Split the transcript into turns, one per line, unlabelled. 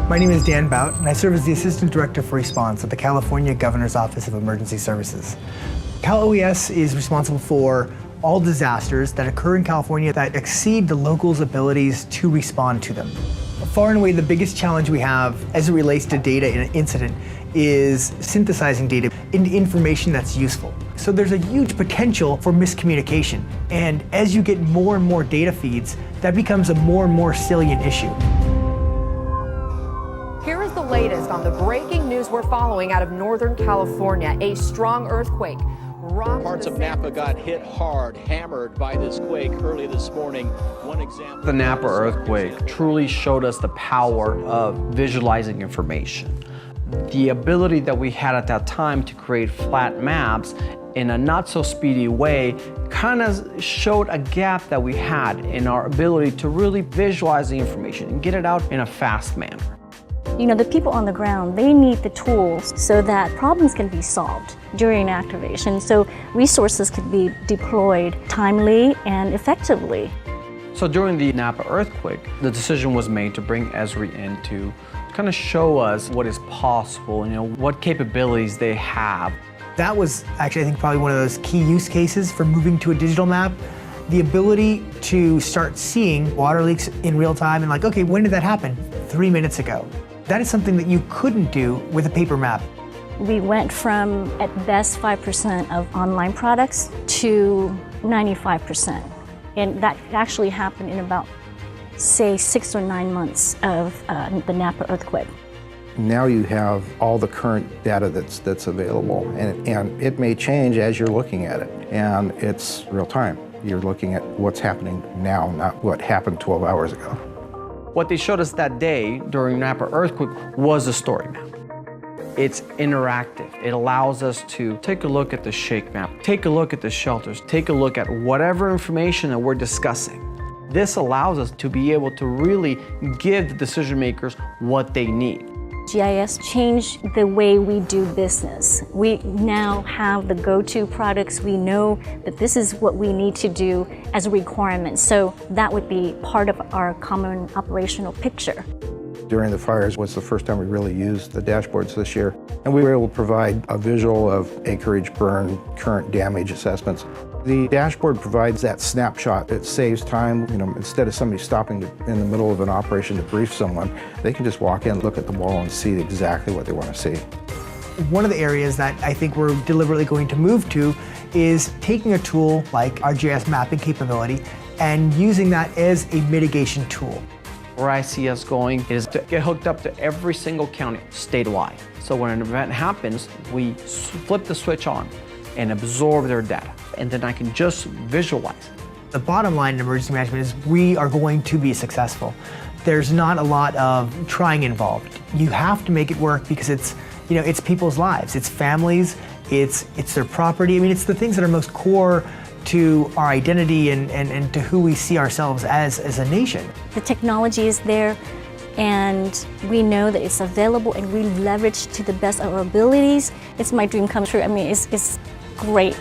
My name is Dan Bout, and I serve as the Assistant Director for Response at the California Governor's Office of Emergency Services. Cal OES is responsible for all disasters that occur in California that exceed the locals' abilities to respond to them. Far and away, the biggest challenge we have as it relates to data in an incident is synthesizing data into information that's useful. So there's a huge potential for miscommunication. And as you get more and more data feeds, that becomes a more and more salient issue.
Here is the latest on the breaking news we're following out of Northern California. A strong earthquake rocked
Parts of Napa got hit hard, hammered by this quake early this morning. One example.
The Napa earthquake truly showed us the power of visualizing information. The ability that we had at that time to create flat maps in a not so speedy way kind of showed a gap that we had in our ability to really visualize the information and get it out in a fast manner.
You know, the people on the ground, they need the tools so that problems can be solved during activation, so resources can be deployed timely and effectively.
So during the Napa earthquake, the decision was made to bring Esri in to kind of show us what is possible, what capabilities they have.
That was actually, I think, probably one of those key use cases for moving to a digital map. The ability to start seeing water leaks in real time and like, okay, when did that happen? 3 minutes ago. That is something that you couldn't do with a paper map.
We went from, at best, 5% of online products to 95%. And that actually happened in about, say, 6 or 9 months of the Napa earthquake.
Now you have all the current data that's available, and it may change as you're looking at it, and it's real time. You're looking at what's happening now, not what happened 12 hours ago.
What they showed us that day during Napa earthquake was a story map. It's interactive. It allows us to take a look at the shake map, take a look at the shelters, take a look at whatever information that we're discussing. This allows us to be able to really give the decision makers what they need.
GIS changed the way we do business. We now have the go-to products. We know that this is what we need to do as a requirement. So that would be part of our common operational picture.
During the fires was the first time we really used the dashboards this year. And we were able to provide a visual of acreage, burn, current damage assessments. The dashboard provides that snapshot. It saves time. Instead of somebody stopping in the middle of an operation to brief someone, they can just walk in, look at the wall, and see exactly what they want to see.
One of the areas that I think we're deliberately going to move to is taking a tool like ArcGIS mapping capability and using that as a mitigation tool.
Where I see us going is to get hooked up to every single county statewide. So when an event happens, we flip the switch on and absorb their data. And then I can just visualize.
The bottom line in emergency management is we are going to be successful. There's not a lot of trying involved. You have to make it work because it's people's lives, it's families, it's their property. I mean, it's the things that are most core to our identity and to who we see ourselves as a nation.
The technology is there, and we know that it's available, and we leverage to the best of our abilities. It's my dream come true. I mean, it's great.